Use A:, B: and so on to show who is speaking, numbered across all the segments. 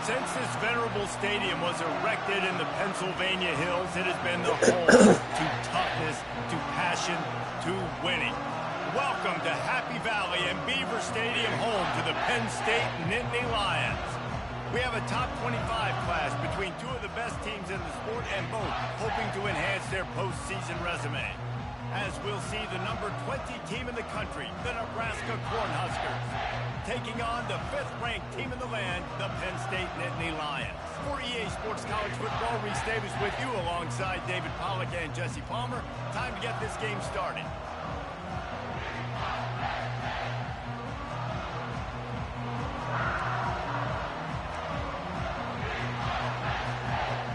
A: Since this venerable stadium was erected in the Pennsylvania hills, it has been the home to toughness, to passion, to winning. Welcome to Happy Valley and Beaver Stadium, home to the Penn State Nittany Lions. We have a top 25 class between two of the best teams in the sport, and both hoping to enhance their postseason resume. As we'll see the number 20 team in the country, the Nebraska Cornhuskers, taking on the 5th-ranked team in the land, the Penn State Nittany Lions. For EA Sports College Football, Reese Davis with you alongside David Pollack and Jesse Palmer. Time to get this game started.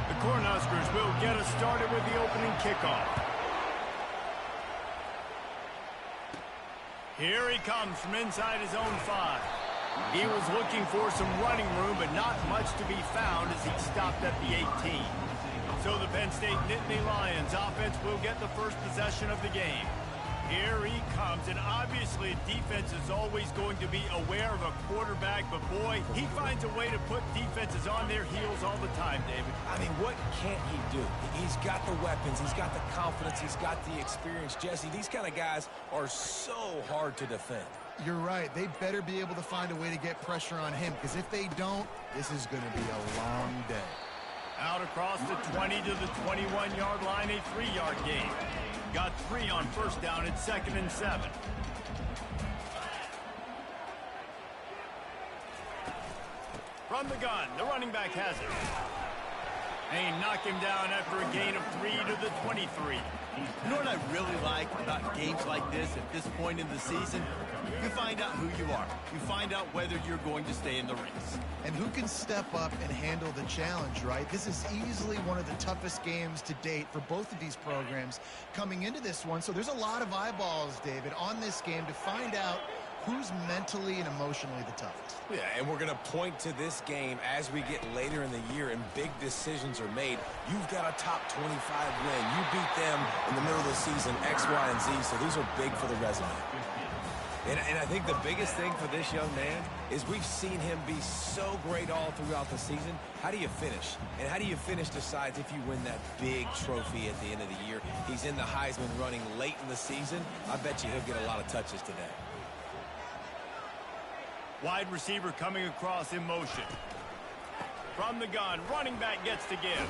A: The Cornhuskers will get us started with the opening kickoff. Here he comes from inside his own 5. He was looking for some running room, but not much to be found as he stopped at the 18. So the Penn State Nittany Lions offense will get the first possession of the game. Here he comes, and obviously defense is always going to be aware of a quarterback, but boy, he finds a way to put defenses on their heels all the time, David.
B: I mean, what can't he do? He's got the weapons, he's got the confidence, he's got the experience. Jesse, these kind of guys are so hard to defend.
C: You're right. They better be able to find a way to get pressure on him, because if they don't, this is going to be a long day.
A: Out across the 20 to the 21-yard line, a 3-yard gain. Got 3 on first down at 2nd and 7. From the gun, the running back has it. They knock him down after a gain of 3 to the 23.
D: You know what I really like about games like this at this point in the season? You find out who you are. You find out whether you're going to stay in the race.
C: And who can step up and handle the challenge, right? This is easily one of the toughest games to date for both of these programs coming into this one. So there's a lot of eyeballs, David, on this game to find out who's mentally and emotionally the toughest.
B: Yeah, and we're going to point to this game as we get later in the year and big decisions are made. You've got a top 25 win. You beat them in the middle of the season, X, Y, and Z, so these are big for the resume. And I think the biggest thing for this young man is we've seen him be so great all throughout the season. How do you finish? And how do you finish decides if you win that big trophy at the end of the year. He's in the Heisman running late in the season. I bet you he'll get a lot of touches today.
A: Wide receiver coming across in motion. From the gun, running back gets to give.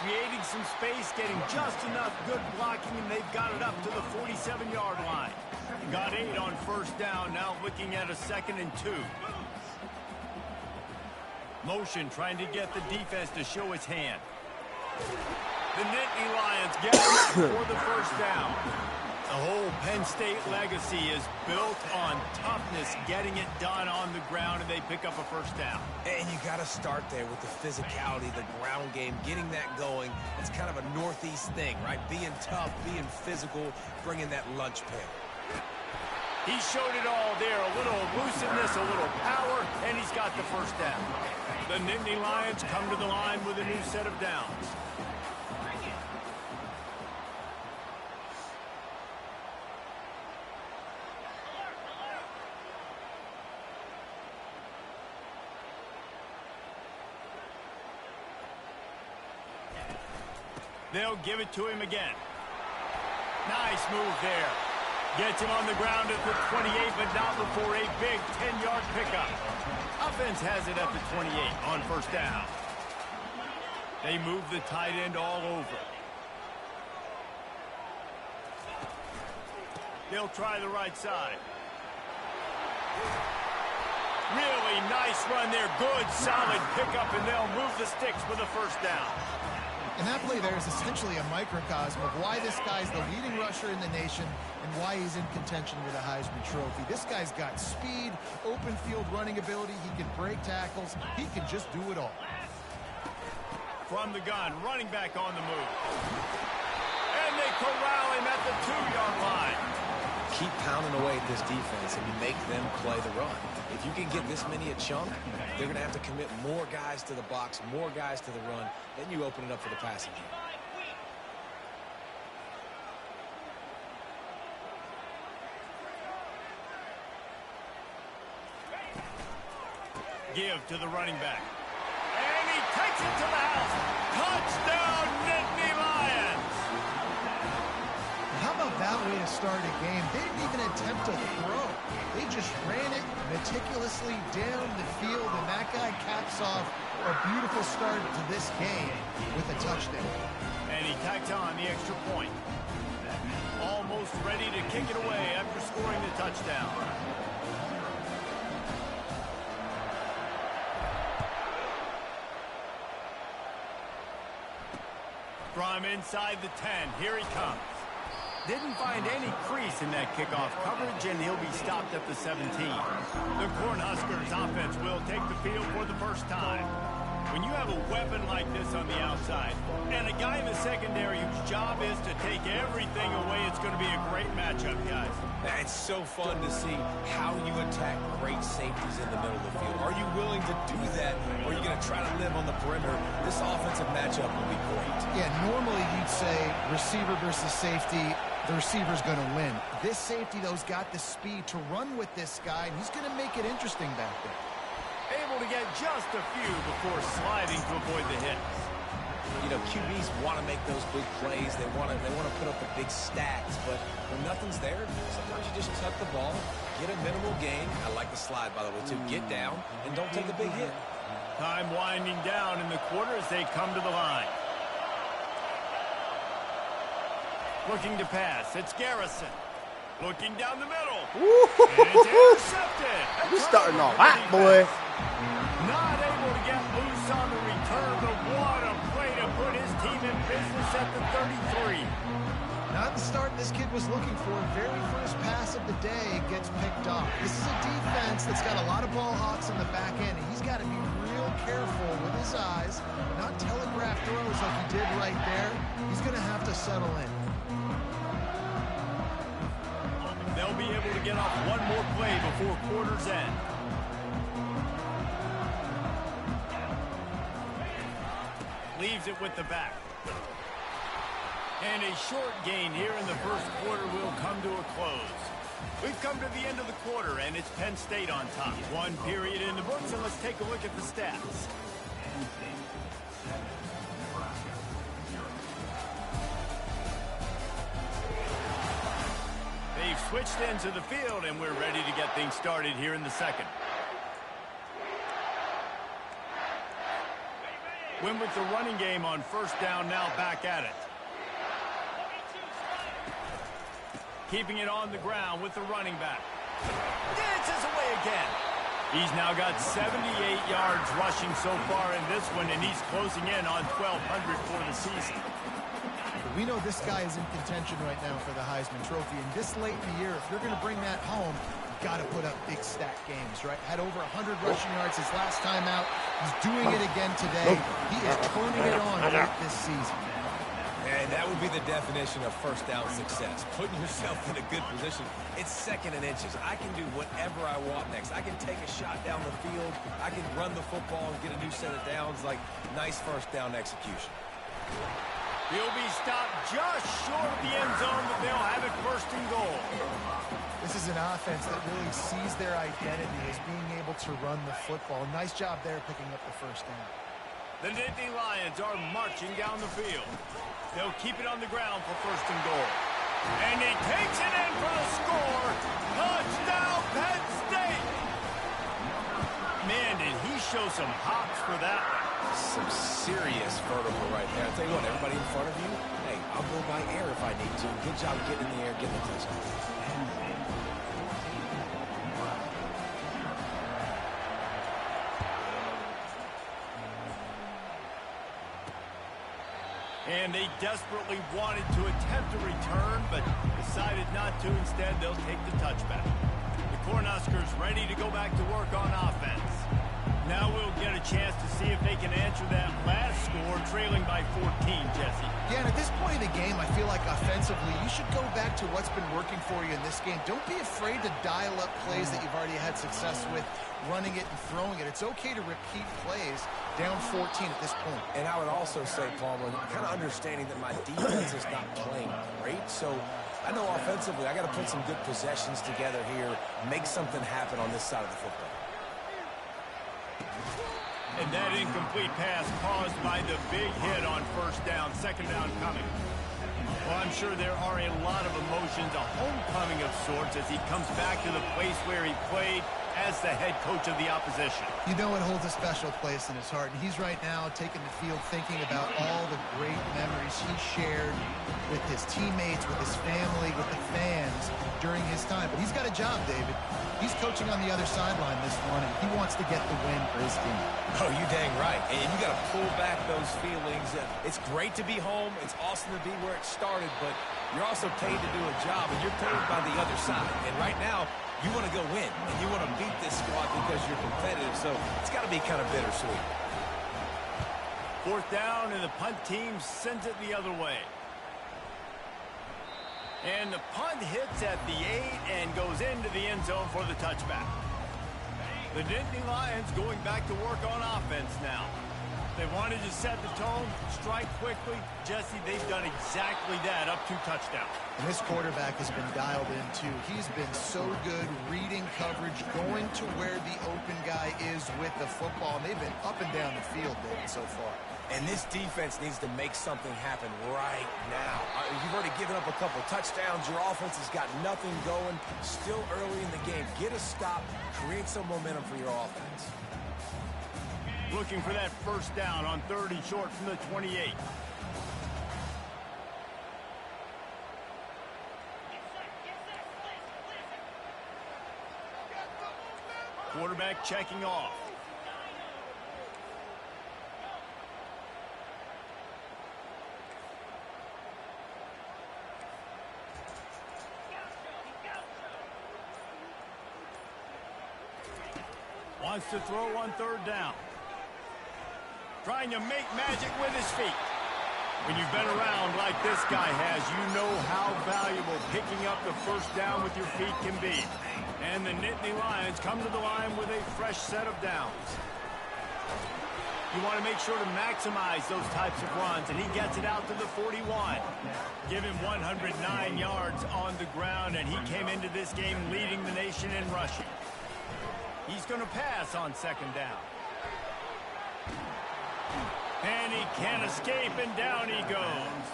A: Creating some space, getting just enough good blocking, and they've got it up to the 47-yard line. Got 8 on first down, now looking at a 2nd and 2. Motion trying to get the defense to show its hand. The Nittany Lions get it for the first down. The whole Penn State legacy is built on toughness, getting it done on the ground, and they pick up a first down.
B: And you got to start there with the physicality, the ground game, getting that going. It's kind of a Northeast thing, right? Being tough, being physical, bringing that lunch pail.
A: He showed it all there, a little elusiveness, a little power, and he's got the first down. The Nittany Lions come to the line with a new set of downs. They'll give it to him again. Nice move there. Gets him on the ground at the 28, but not before a big 10-yard pickup. Offense has it at the 28 on first down. They move the tight end all over. They'll try the right side. Really nice run there. Good, solid pickup, and they'll move the sticks with a first down.
C: And that play there is essentially a microcosm of why this guy's the leading rusher in the nation and why he's in contention with a Heisman Trophy. This guy's got speed, open field running ability. He can break tackles. He can just do it all.
A: From the gun, running back on the move. And they corral him at the 2-yard line.
B: Keep pounding away at this defense and make them play the run. If you can get this many a chunk, they're going to have to commit more guys to the box, more guys to the run. Then you open it up for the passing game.
A: Give to the running back. And he takes it to the house. Touchdown, Nittany Lions.
C: How about that way to start a game? They didn't even attempt a throw. They just ran it meticulously down the field, and that guy caps off a beautiful start to this game with a touchdown.
A: And he tacks on the extra point. Almost ready to kick it away after scoring the touchdown. From inside the 10, here he comes. Didn't find any crease in that kickoff coverage, and he'll be stopped at the 17. The Cornhuskers offense will take the field for the first time. When you have a weapon like this on the outside, and a guy in the secondary whose job is to take everything away, it's going to be a great matchup, guys.
B: It's so fun to see how you attack great safeties in the middle of the field. Are you willing to do that, or are you going to try to live on the perimeter? This offensive matchup will be great.
C: Yeah, normally you'd say receiver versus safety, the receiver's going to win. This safety, though, has got the speed to run with this guy, and he's going to make it interesting back there.
A: Able to get just a few before sliding to avoid the hits.
B: You know, QBs want to make those big plays. They want to put up the big stats, but when nothing's there, sometimes you just tuck the ball, get a minimal gain. I like the slide, by the way, too. Get down and don't take a big hit.
A: Time winding down in the quarter as they come to the line. Looking to pass. It's Garrison. Looking down the middle. And it's intercepted.
E: You starting off hot, boy.
A: Not able to get loose on the return, but what a play to put his team in business at the 33.
C: Not the start this kid was looking for. Very first pass of the day gets picked off. This is a defense that's got a lot of ball hawks in the back end, and he's got to be real careful with his eyes, not telegraph throws like he did right there. He's going to have to settle in.
A: They'll be able to get off one more play before quarter's end. Leaves it with the back. And a short gain here in the first quarter will come to a close. We've come to the end of the quarter, and it's Penn State on top. One period in the books, and let's take a look at the stats. They've switched into the field, and we're ready to get things started here in the second. Win with the running game on first down, now back at it. Keeping it on the ground with the running back. Dances away again. He's now got 78 yards rushing so far in this one, and he's closing in on 1,200 for the season.
C: We know this guy is in contention right now for the Heisman Trophy, and this late in the year, if you're going to bring that home, you've got to put up big stat games, right? Had over 100 rushing yards his last time out. He's doing it again today. He is turning it on late this season.
B: And that would be the definition of first down success. Putting yourself in a good position. It's second and inches. I can do whatever I want next. I can take a shot down the field. I can run the football and get a new set of downs. Like, nice first down execution.
A: He'll be stopped just short of the end zone, but they'll have it first and goal.
C: This is an offense that really sees their identity as being able to run the football. Nice job there picking up the first down.
A: The Nittany Lions are marching down the field. They'll keep it on the ground for first and goal. And he takes it in for the score. Touchdown, Penn State. Man, did he show some hops for that one.
B: Some serious vertical right there. I'll tell you what, everybody in front of you, hey, I'll go by air if I need to. Good job getting in the air, getting the touchdown.
A: And they desperately wanted to attempt a return, but decided not to. Instead, they'll take the touchback. The Cornhuskers ready to go back to work on offense. Now we'll get a chance to see if they can answer that last score, trailing by 14, Jesse.
C: Yeah, and at this point in the game, I feel like offensively, you should go back to what's been working for you in this game. Don't be afraid to dial up plays that you've already had success with, running it and throwing it. It's okay to repeat plays down 14 at this point.
B: And I would also say, Palmer, kind of understanding that my defense is not playing great, so I know offensively I got to put some good possessions together here, make something happen on this side of the football.
A: And that incomplete pass caused by the big hit on first down, second down coming. Well, I'm sure there are a lot of emotions, a homecoming of sorts, as he comes back to the place where he played as the head coach of the opposition.
C: You know it holds a special place in his heart, and he's right now taking the field thinking about all the great memories he shared with his teammates, with his family, with the fans during his time. But he's got a job, David. He's coaching on the other sideline this one, and he wants to get the win for his team.
B: Oh, you dang right. And you got to pull back those feelings. It's great to be home. It's awesome to be where it started, but you're also paid to do a job, and you're paid by the other side. And right now, you want to go win, and you want to beat this squad because you're competitive, so it's got to be kind of bittersweet.
A: Fourth down, and the punt team sends it the other way. And the punt hits at the 8 and goes into the end zone for the touchback. The Nittany Lions going back to work on offense now. They wanted to set the tone, strike quickly. Jesse, they've done exactly that, up 2 touchdowns.
C: And this quarterback has been dialed in, too. He's been so good reading coverage, going to where the open guy is with the football. And they've been up and down the field, David, so far.
B: And this defense needs to make something happen right now. You've already given up a couple touchdowns. Your offense has got nothing going. Still early in the game. Get a stop. Create some momentum for your offense.
A: Looking for that first down on 3rd and short from the 28. Quarterback checking off. Wants to throw on 3rd down. Trying to make magic with his feet. When you've been around like this guy has, you know how valuable picking up the first down with your feet can be. And the Nittany Lions come to the line with a fresh set of downs. You want to make sure to maximize those types of runs, and he gets it out to the 41. Give him 109 yards on the ground, and he came into this game leading the nation in rushing. He's going to pass on 2nd down. And he can't escape, and down he goes.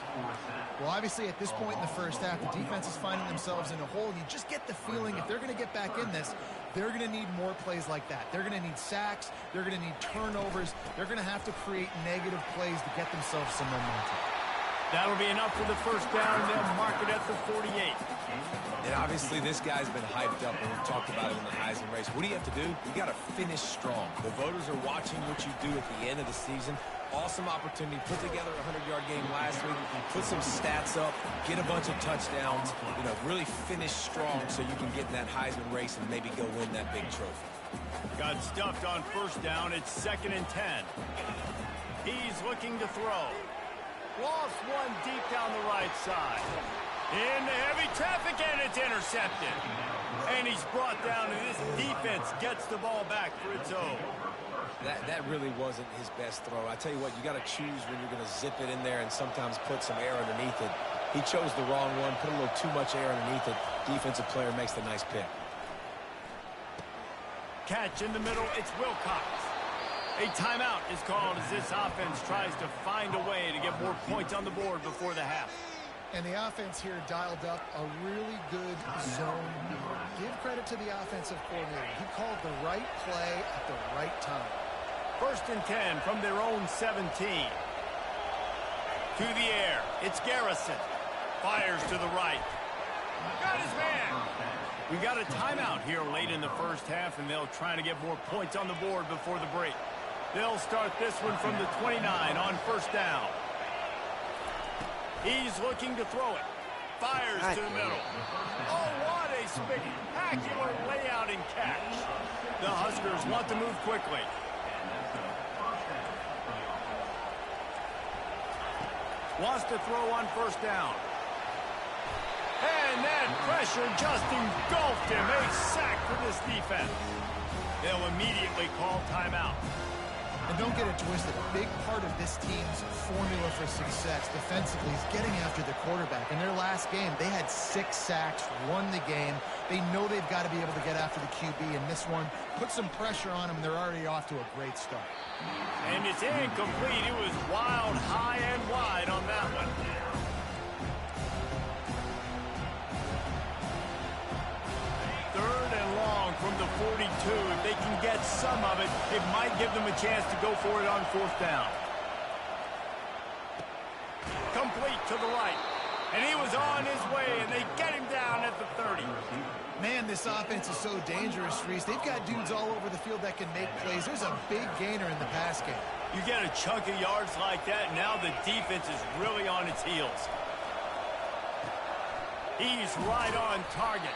C: Well, obviously, at this point in the first half, the defense is finding themselves in a hole. And you just get the feeling if they're going to get back in this, they're going to need more plays like that. They're going to need sacks. They're going to need turnovers. They're going to have to create negative plays to get themselves some momentum.
A: That'll be enough for the first down. They'll mark it at the 48.
B: And obviously, this guy's been hyped up, and we've talked about it in the Heisman race. What do you have to do? You got to finish strong. The voters are watching what you do at the end of the season. Awesome opportunity. Put together a 100-yard game last week. Put some stats up. Get a bunch of touchdowns. You know, really finish strong so you can get in that Heisman race and maybe go win that big trophy.
A: Got stuffed on first down. It's 2nd and 10. He's looking to throw. Lost one deep down the right side. Into heavy traffic, and it's intercepted. And he's brought down, and this defense gets the ball back for its own.
B: That really wasn't his best throw. I tell you what, you got to choose when you're going to zip it in there and sometimes put some air underneath it. He chose the wrong one, put a little too much air underneath it. Defensive player makes the nice pick.
A: Catch in the middle, it's Wilcox. A timeout is called as this offense tries to find a way to get more points on the board before the half.
C: And the offense here dialed up a really good zone. Give credit to the offensive coordinator. He called the right play at the right time.
A: 1st and 10 from their own 17. To the air, it's Garrison. Fires to the right. Got his man. We got a timeout here late in the first half, and they'll try to get more points on the board before the break. They'll start this one from the 29 on 1st down. He's looking to throw it. Fires to the middle. Oh, what a spectacular layout and catch. The Huskers want to move quickly. Wants to throw on first down. And that pressure just engulfed him. A sack for this defense. They'll immediately call timeout.
C: And don't get it twisted. A big part of this team's formula for success defensively is getting after the quarterback. In their last game, they had 6 sacks, won the game. They know they've got to be able to get after the QB, and this one put some pressure on them, and they're already off to a great start.
A: And it's incomplete. It was wild, high, and wide on that one. Third and long from the 42. If they can get some of it, it might give them a chance to go for it on fourth down. Complete to the right. And he was on his way, and they get him down at the 30.
C: Man, this offense is so dangerous, Reese. They've got dudes all over the field that can make plays. There's a big gainer in the pass game.
A: You get a chunk of yards like that, and now the defense is really on its heels. He's right on target.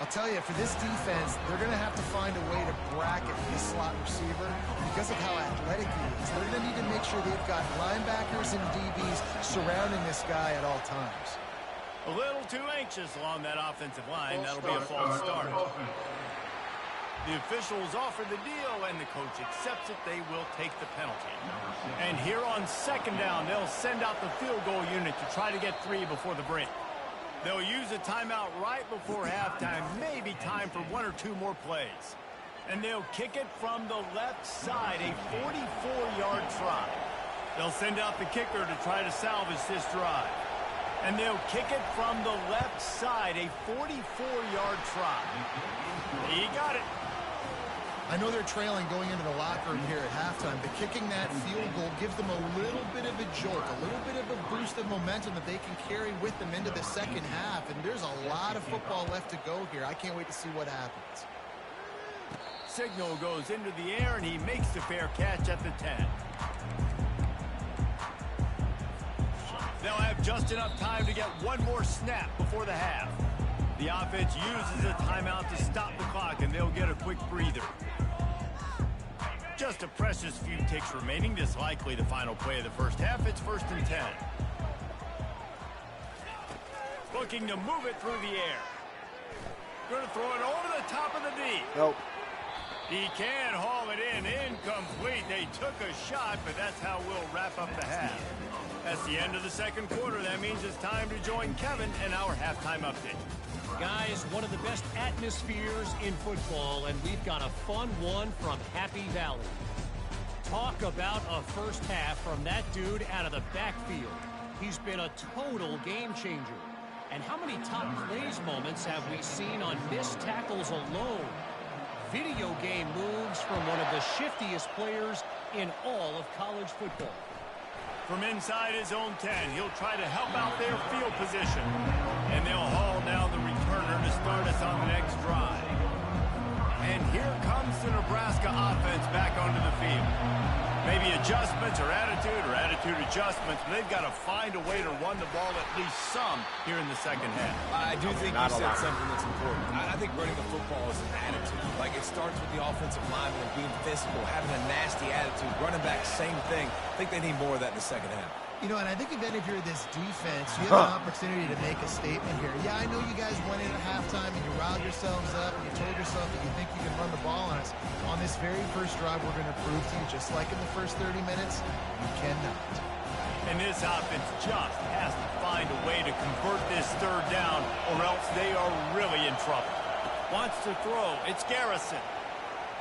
C: I'll tell you, for this defense, they're going to have to find a way to bracket this slot receiver because of how athletic he is. They're going to need to make sure they've got linebackers and DBs surrounding this guy at all times.
A: A little too anxious along that offensive line. That'll be a false start. The officials offer the deal, and the coach accepts it. They will take the penalty. And here on second down, they'll send out the field goal unit to try to get 3 before the break. They'll use a timeout right before halftime, maybe time for 1 or 2 more plays. And they'll kick it from the left side, a 44-yard try. They'll send out the kicker to try to salvage this drive. And they'll kick it from the left side, a 44-yard try. He got it.
C: I know they're trailing going into the locker room here at halftime, but kicking that field goal gives them a little bit of a jolt, a little bit of a boost of momentum that they can carry with them into the second half. And there's a lot of football left to go here. I can't wait to see what happens.
A: Signal goes into the air, and he makes the fair catch at the 10. They'll have just enough time to get one more snap before the half. The offense uses a timeout to stop the clock, and they'll get a quick breather. Just a precious few ticks remaining. This likely the final play of the first half. It's 1st and 10. Looking to move it through the air. Going to throw it over the top of the D.
E: Nope.
A: He can haul it in. Incomplete. They took a shot, but that's how we'll wrap up the half. That's the end of the second quarter. That means it's time to join Kevin and our halftime update.
F: Guys, one of the best atmospheres in football, and we've got a fun one from Happy Valley. Talk about a first half from that dude out of the backfield. He's been a total game changer. And how many top plays moments have we seen on missed tackles alone? Video game moves from one of the shiftiest players in all of college football.
A: From inside his own 10, he'll try to help out their field position. And they'll haul down the returner to start us on the next drive. And here comes the Nebraska offense back onto the field. Maybe adjustments or attitude adjustments, but they've got to find a way to run the ball at least some here in the second half.
B: I do think you said something that's important. I think running the football is an attitude. Like, it starts with the offensive lineman being physical, having a nasty attitude. Running back, same thing. I think they need more of that in the second half.
C: You know, and I think if you're this defense, you have an opportunity to make a statement here. Yeah, I know you guys went in at halftime and you riled yourselves up and you told yourself that you think you can run the ball on us. On this very first drive, we're going to prove to you, just like in the first 30 minutes, you cannot.
A: And this offense just has to find a way to convert this third down, or else they are really in trouble. Wants to throw. It's Garrison.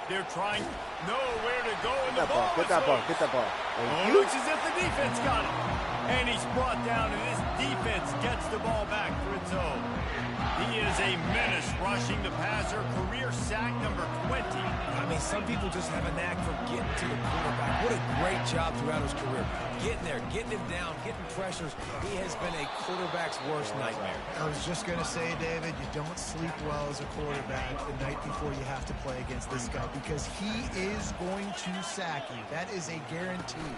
A: They're trying nowhere to go in the ball.
E: Get that ball.
A: Oh, looks as if the defense got it. And he's brought down, and this defense gets the ball back for its own. He is a menace rushing the passer. Career sack number 20.
B: I mean, some people just have a knack for getting to the quarterback. What a great job throughout his career. Getting there, getting him down, getting pressures. He has been a quarterback's worst nightmare.
C: I was just going to say, David, you don't sleep well as a quarterback the night before you have to play against this guy because he is going to sack you. That is a guarantee.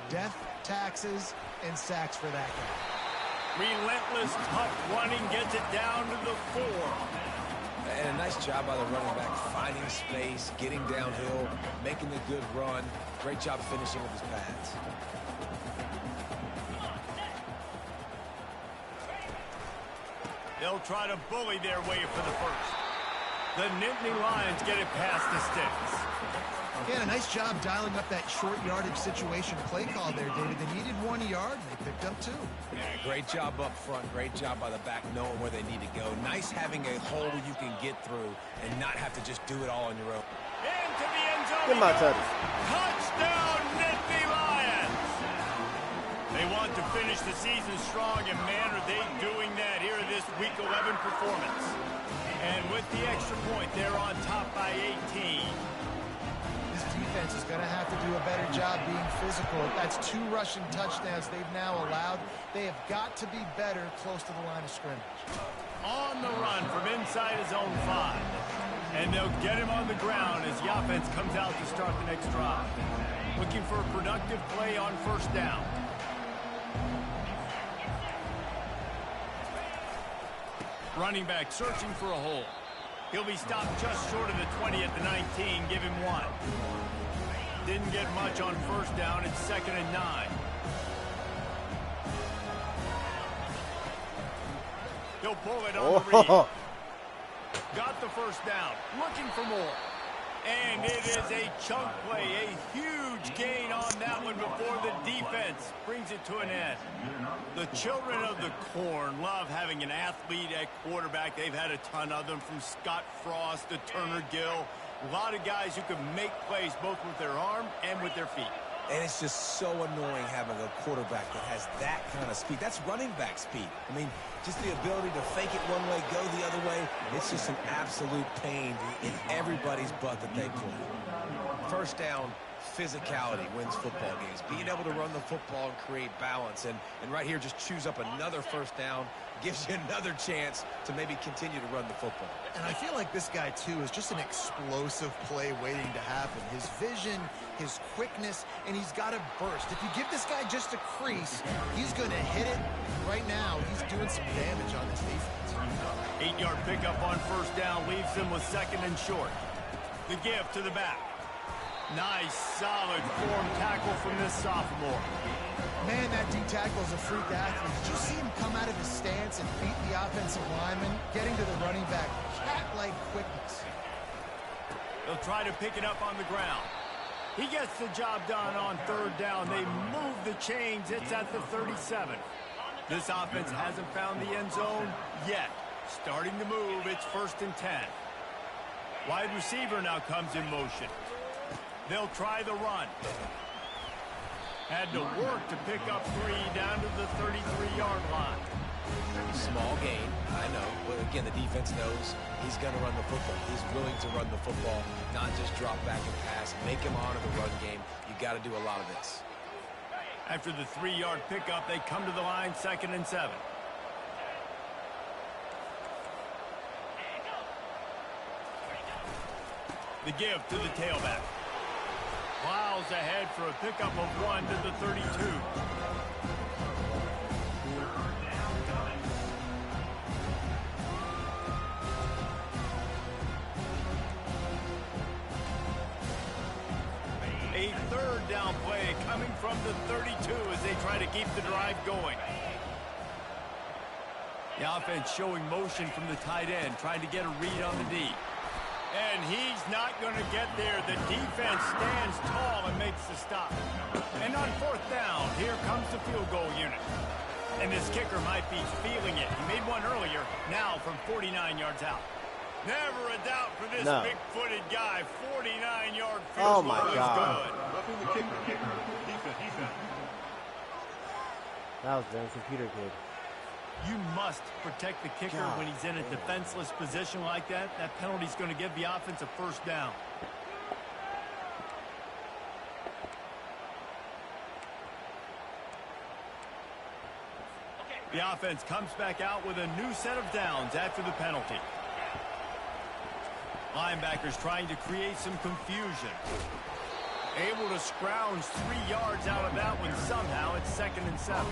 C: Death, taxes, and sacks for that guy.
A: Relentless, tough running gets it down to the 4.
B: And a nice job by the running back, finding space, getting downhill, making the good run. Great job finishing with his pads.
A: They'll try to bully their way for the first. The Nittany Lions get it past the sticks.
C: Yeah, a nice job dialing up that short yardage situation play call there, David. They needed 1 yard, and they picked up 2.
B: Yeah, great job up front. Great job by the back knowing where they need to go. Nice having a hole you can get through and not have to just do it all on your own.
A: Into the end zone.
E: Get my touch.
A: Touchdown, Nittany Lions. They want to finish the season strong, and man, are they doing that here in this Week 11 performance. And with the extra point, they're on top by 18.
C: This defense is going to have to do a better job being physical. That's 2 rushing touchdowns they've now allowed. They have got to be better close to the line of scrimmage.
A: On the run from inside his own 5. And they'll get him on the ground as the offense comes out to start the next drive. Looking for a productive play on first down. Running back searching for a hole. He'll be stopped just short of the 20 at the 19. Give him 1. Didn't get much on first down. It's 2nd and 9. He'll pull it on the read. Got the first down. Looking for more. And it is a chunk play. A huge gain on that one before the defense brings it to an end. The children of the corn love having an athlete at quarterback. They've had a ton of them, from Scott Frost to Turner Gill. A lot of guys who can make plays both with their arm and with their feet.
B: And it's just so annoying having a quarterback that has that kind of speed. That's running back speed. I mean, just the ability to fake it one way, go the other way. It's just an absolute pain in everybody's butt that they play. First down, physicality wins football games. Being able to run the football and create balance. And right here, just choose up another first down. Gives you another chance to maybe continue to run the football.
C: And I feel like this guy, too, is just an explosive play waiting to happen. His vision, his quickness, and he's got a burst. If you give this guy just a crease, he's going to hit it. Right now, he's doing some damage on this defense.
A: 8-yard pickup on first down leaves them with 2nd and short. The give to the back. Nice, solid form tackle from this sophomore.
C: Man, that D-tackle is a freak athlete. Did you see him come out of his stance and beat the offensive lineman, getting to the running back? Cat-like quickness.
A: They'll try to pick it up on the ground. He gets the job done on 3rd down. They move the chains. It's at the 37. This offense hasn't found the end zone yet. Starting to move. It's 1st and 10. Wide receiver now comes in motion. They'll try the run. Had to work to pick up 3 down to the 33-yard line.
B: Small gain, I know. But again, the defense knows he's going to run the football. He's willing to run the football, not just drop back and pass. Make him honor the run game. You got to do a lot of this.
A: After the 3-yard pickup, they come to the line, 2nd and 7. The give to the tailback. Plows ahead for a pickup of 1 to the 32. A 3rd down play coming from the 32 as they try to keep the drive going. The offense showing motion from the tight end, trying to get a read on the D. And he's not going to get there. The defense stands tall and makes the stop. And on 4th down, here comes the field goal unit. And this kicker might be feeling it. He made one earlier, now from 49 yards out. Never a doubt for this big-footed guy. 49-yard field goal is good.
E: That was the computer kid.
A: You must protect the kicker when he's in a defenseless position like that. That penalty's going to give the offense a 1st down. The offense comes back out with a new set of downs after the penalty. Linebackers trying to create some confusion. Able to scrounge 3 yards out of that one somehow. It's 2nd and 7.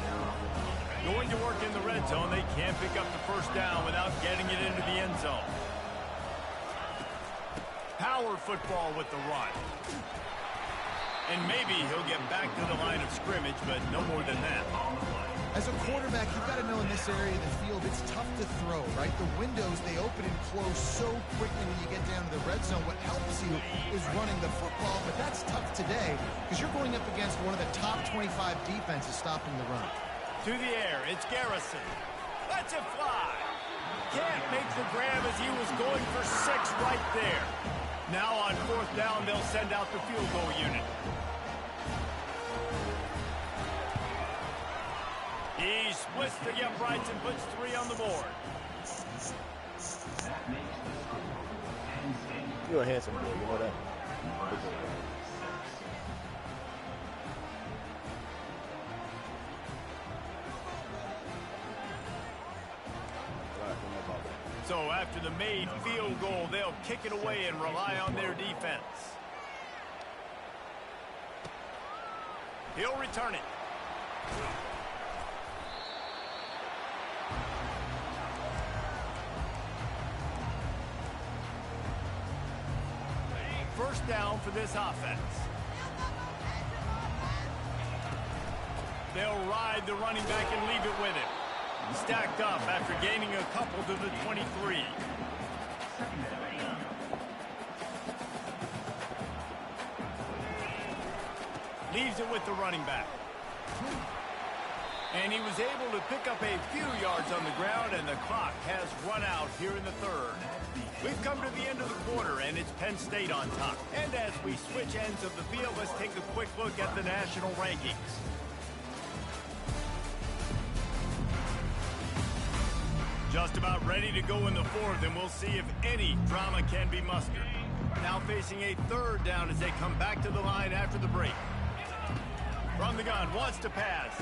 A: Going to work in the red zone. They can't pick up the first down without getting it into the end zone. Power football with the run. And maybe he'll get back to the line of scrimmage, but no more than that.
C: As a quarterback, you've got to know in this area of the field, it's tough to throw, right? The windows, they open and close so quickly when you get down to the red zone. What helps you is running the football, but that's tough today because you're going up against one of the top 25 defenses stopping the run.
A: To the air, it's Garrison. Let's it fly. Can't make the grab as he was going for 6 right there. Now on 4th down, they'll send out the field goal unit. He splits the uprights and puts 3 on the board.
E: You're a handsome boy, you know that.
A: So after the made field goal, they'll kick it away and rely on their defense. He'll return it. First down for this offense. They'll ride the running back and leave it with him. Stacked up after gaining a couple to the 23. Leaves it with the running back. And he was able to pick up a few yards on the ground, and the clock has run out here in the 3rd. We've come to the end of the quarter, and it's Penn State on top. And as we switch ends of the field, let's take a quick look at the national rankings. Just about ready to go in the 4th, and we'll see if any drama can be mustered. Now facing a 3rd down as they come back to the line after the break. From the gun, wants to pass.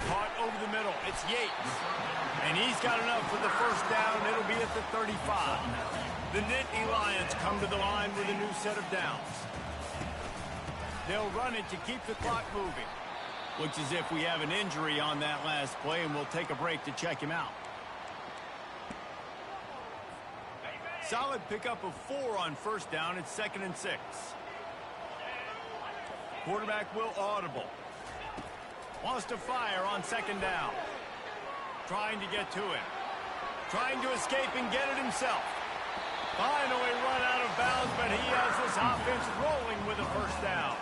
A: Caught over the middle. It's Yates. And he's got enough for the first down. It'll be at the 35. The Nittany Lions come to the line with a new set of downs. They'll run it to keep the clock moving. Looks as if we have an injury on that last play, and we'll take a break to check him out. Solid pickup of 4 on first down. It's 2nd and 6. Quarterback will audible. Wants to fire on 2nd down. Trying to get to him. Trying to escape and get it himself. Finally run out of bounds, but he has this offense rolling with a first down.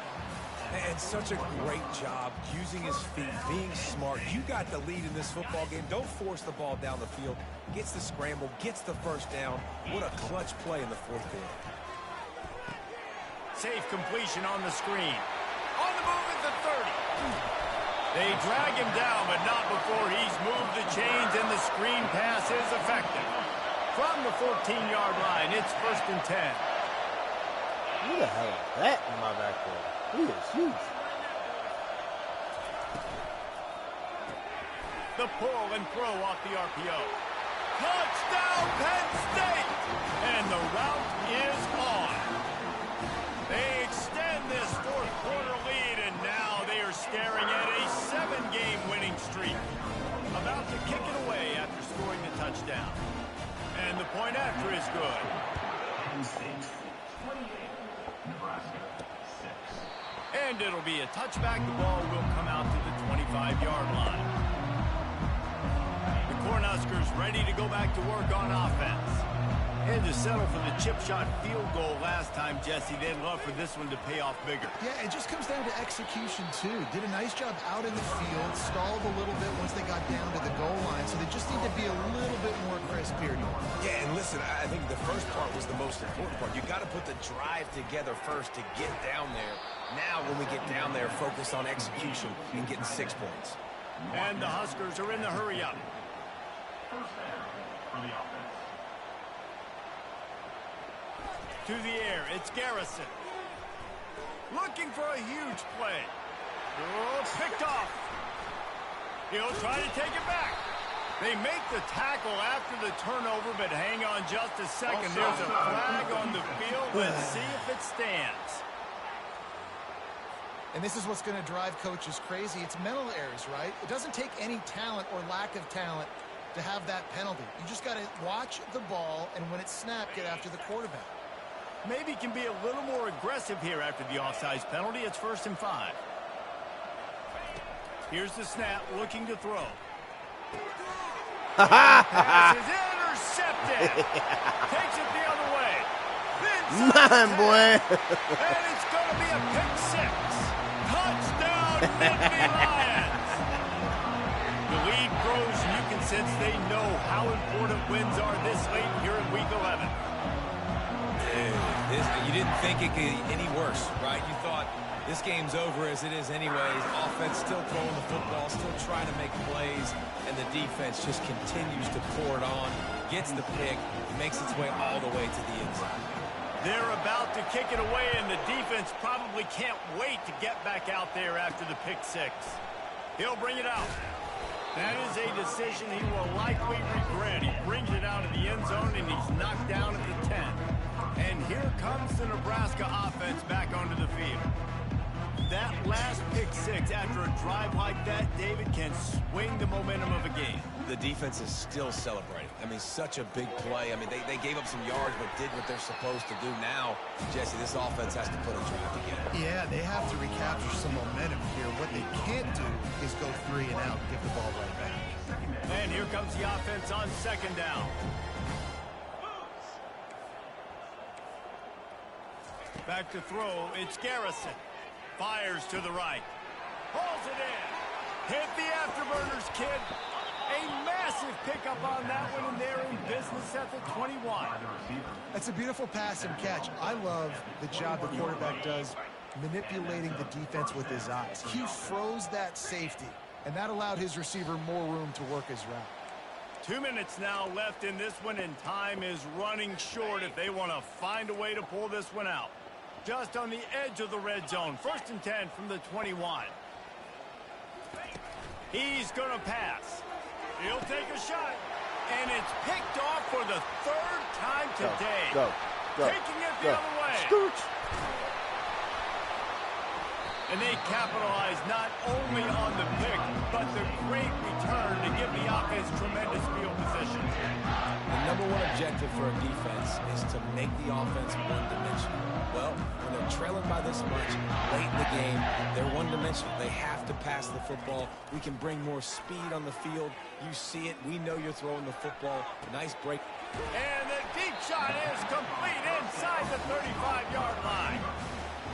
B: And such a great job using his feet, being smart. You got the lead in this football game. Don't force the ball down the field. Gets the scramble, gets the first down. What a clutch play in the 4th quarter.
A: Safe completion on the screen. On the move at the 30. They drag him down, but not before he's moved the chains, and the screen pass is effective. From the 14-yard line, it's 1st and 10.
E: Who the hell is that in my backfield? He is huge.
A: The pull and throw off the RPO. Touchdown, Penn State! And the route is on. They extend this 4th quarter lead, and now they are staring at a 7-game winning streak. About to kick it away after scoring the touchdown. And the point after is good.
G: Penn State 28, Nebraska 6.
A: And it'll be a touchback. The ball will come out to the 25-yard line. The Cornhuskers ready to go back to work on offense. Had to settle for the chip shot field goal last time, Jesse. They'd love for this one to pay off bigger.
C: Yeah, it just comes down to execution, too. Did a nice job out in the field, stalled a little bit once they got down to the goal line, so they just need to be a little bit more crisp here.
B: Yeah, and listen, I think the first part was the most important part. You got to put the drive together first to get down there. Now, when we get down there, focus on execution and getting 6 points.
A: And the Huskers are in the hurry-up.
G: First down for the offense.
A: To the air, it's Garrison. Looking for a huge play. Oh, picked off. He'll try to take it back. They make the tackle after the turnover, but hang on just a second. There's a flag on the field. Let's see if it stands.
C: And this is what's going to drive coaches crazy. It's mental errors, right? It doesn't take any talent or lack of talent to have that penalty. You just got to watch the ball, and when it's snapped, get after the quarterback.
A: Maybe can be a little more aggressive here after the offsides penalty. It's 1st and 5. Here's the snap, looking to throw. Pass is intercepted. Takes it the other way.
E: Man, boy.
A: And it's going to be a pick 6. Touchdown, Nittany Lions. The lead grows, and you can sense they know how important wins are this late here in Week 11.
B: You didn't think it could get any worse, right? You thought this game's over as it is anyways. Offense still throwing the football, still trying to make plays, and the defense just continues to pour it on, gets the pick, makes its way all the way to the inside.
A: They're about to kick it away, and the defense probably can't wait to get back out there after the pick 6. He'll bring it out. That is a decision he will likely regret. He brings it out of the end zone, and he's knocked down at the 10. And here comes the Nebraska offense back onto the field. That last pick 6 after a drive like that, David, can swing the momentum of a game.
B: The defense is still celebrating. I mean, such a big play. I mean, they gave up some yards but did what they're supposed to do. Now, Jesse, this offense has to put a drive together.
C: Yeah, they have to recapture some momentum here. What they can't do is go 3 and out and give the ball right back.
A: And here comes the offense on 2nd down. Back to throw, it's Garrison. Fires to the right. Pulls it in. Hit the afterburners, kid. A massive pickup on that one, and they're in business at the 21.
C: That's a beautiful pass and catch. I love the job the quarterback does manipulating the defense with his eyes. He froze that safety, and that allowed his receiver more room to work his route.
A: 2 minutes now left in this one, and time is running short if they want to find a way to pull this one out. Just on the edge of the red zone. 1st and 10 from the 21. He's going to pass. He'll take a shot. And it's picked off for the 3rd time today.
E: Go.
A: Taking it the other way.
E: Scooch.
A: And they capitalize not only on the pick, but the great return to give the offense tremendous field position.
B: The number one objective for a defense is to make the offense one-dimensional. Well, when they're trailing by this much late in the game, they're one-dimensional. They have to pass the football. We can bring more speed on the field. You see it. We know you're throwing the football. Nice break.
A: And the deep shot is complete inside the 35-yard line.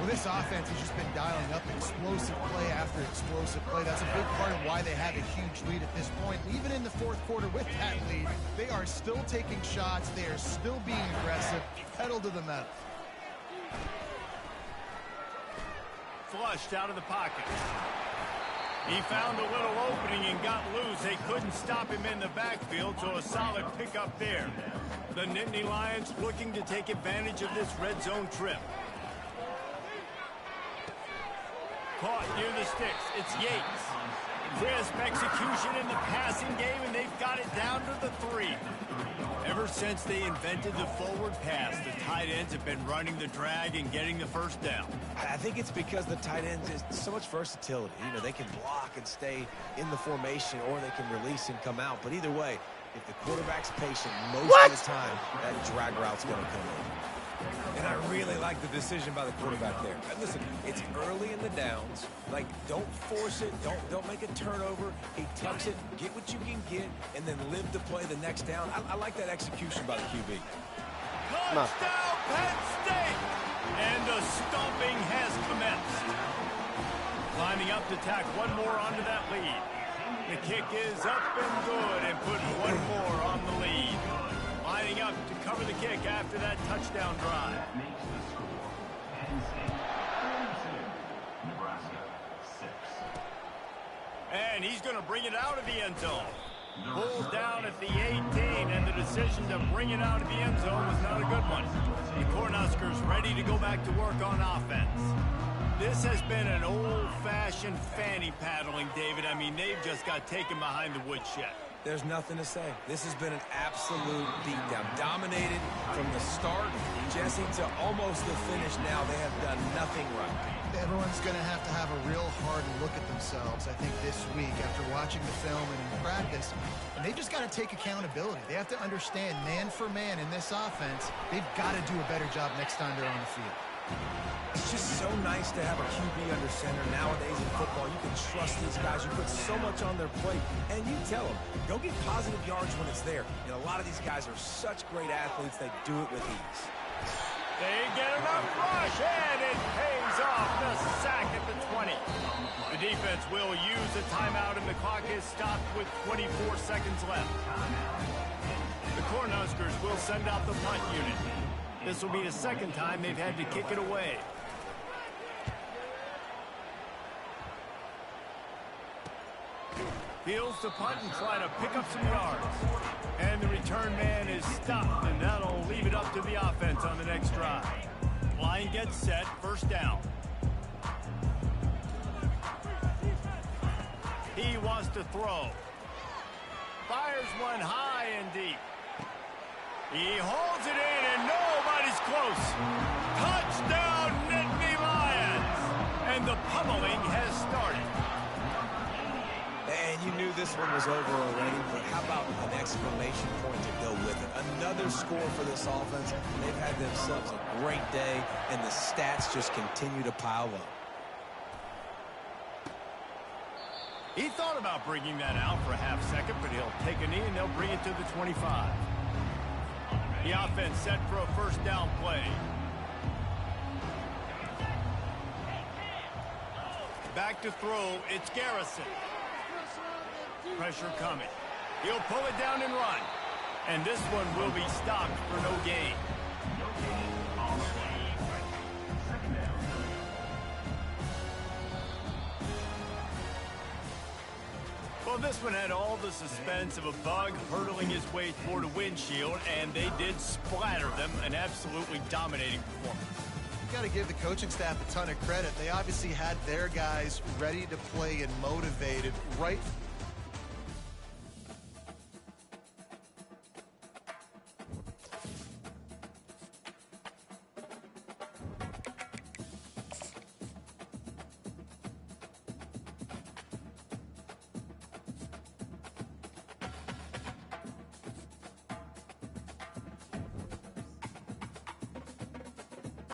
C: Well, this offense has just been dialing up explosive play after explosive play. That's a big part of why they have a huge lead at this point. Even in the 4th quarter with that lead, they are still taking shots. They are still being aggressive. Pedal to the metal.
A: Flushed out of the pocket. He found a little opening and got loose. They couldn't stop him in the backfield, so a solid pickup there. The Nittany Lions looking to take advantage of this red zone trip. Caught near the sticks. It's Yates. Crisp execution in the passing game, and they've got it down to the 3. Ever since they invented the forward pass, the tight ends have been running the drag and getting the 1st down.
B: I think it's because the tight ends is so much versatility. You know, they can block and stay in the formation, or they can release and come out. But either way, if the quarterback's patient most of the time, that drag route's going to come in. And I really like the decision by the quarterback there. And listen, it's early in the downs. Like, don't force it. Don't make a turnover. He tucks it, get what you can get, and then live to play the next down. I like that execution by the QB.
A: Touchdown, Penn State! And the stomping has commenced. Lining up to tack one more onto that lead. The kick is up and good, and put one more on the lead. Lining up to cover the kick after that touchdown drive.
G: Makes the score. Penn State 32, Nebraska 6.
A: And he's going to bring it out of the end zone. Pulled down at the 18, and the decision to bring it out of the end zone was not a good one. The Cornhuskers ready to go back to work on offense. This has been an old-fashioned fanny paddling, David. I mean, they've just got taken behind the woodshed.
B: There's nothing to say. This has been an absolute beatdown. Dominated from the start, Jesse, to almost the finish now. They have done nothing right.
C: Everyone's going to have a real hard look at themselves, I think, this week after watching the film and in practice. And they've just got to take accountability. They have to understand, man for man in this offense, they've got to do a better job next time they're on the field.
B: It's just so nice to have a QB under center. Nowadays in football, you can trust these guys. You put so much on their plate, and you tell them, go get positive yards when it's there. And a lot of these guys are such great athletes, they do it with ease.
A: They get enough rush, and it pays off. The sack at the 20. The defense will use a timeout, and the clock is stopped with 24 seconds left. The Cornhuskers will send out the punt unit. This will be the second time they've had to kick it away. Fields to punt and try to pick up some yards. And the return man is stopped, and that'll leave it up to the offense on the next drive. Line gets set, first down. He wants to throw. Fires one high and deep. He holds it in, and nobody's close. Touchdown, Nittany Lions! And the pummeling has started.
B: And you knew this one was over already, but how about an exclamation point to go with it? Another score for this offense. They've had themselves a great day, and the stats just continue to pile up.
A: He thought about bringing that out for a half second, but he'll take a knee, and they'll bring it to the 25. The offense set for a first down play. Back to throw, it's Garrison. Pressure coming. He'll pull it down and run. And this one will be stopped for no gain. Well, this one had all the suspense of a bug hurtling his way toward a windshield, and they did splatter them. An absolutely dominating performance.
C: You've got to give the coaching staff a ton of credit. They obviously had their guys ready to play and motivated right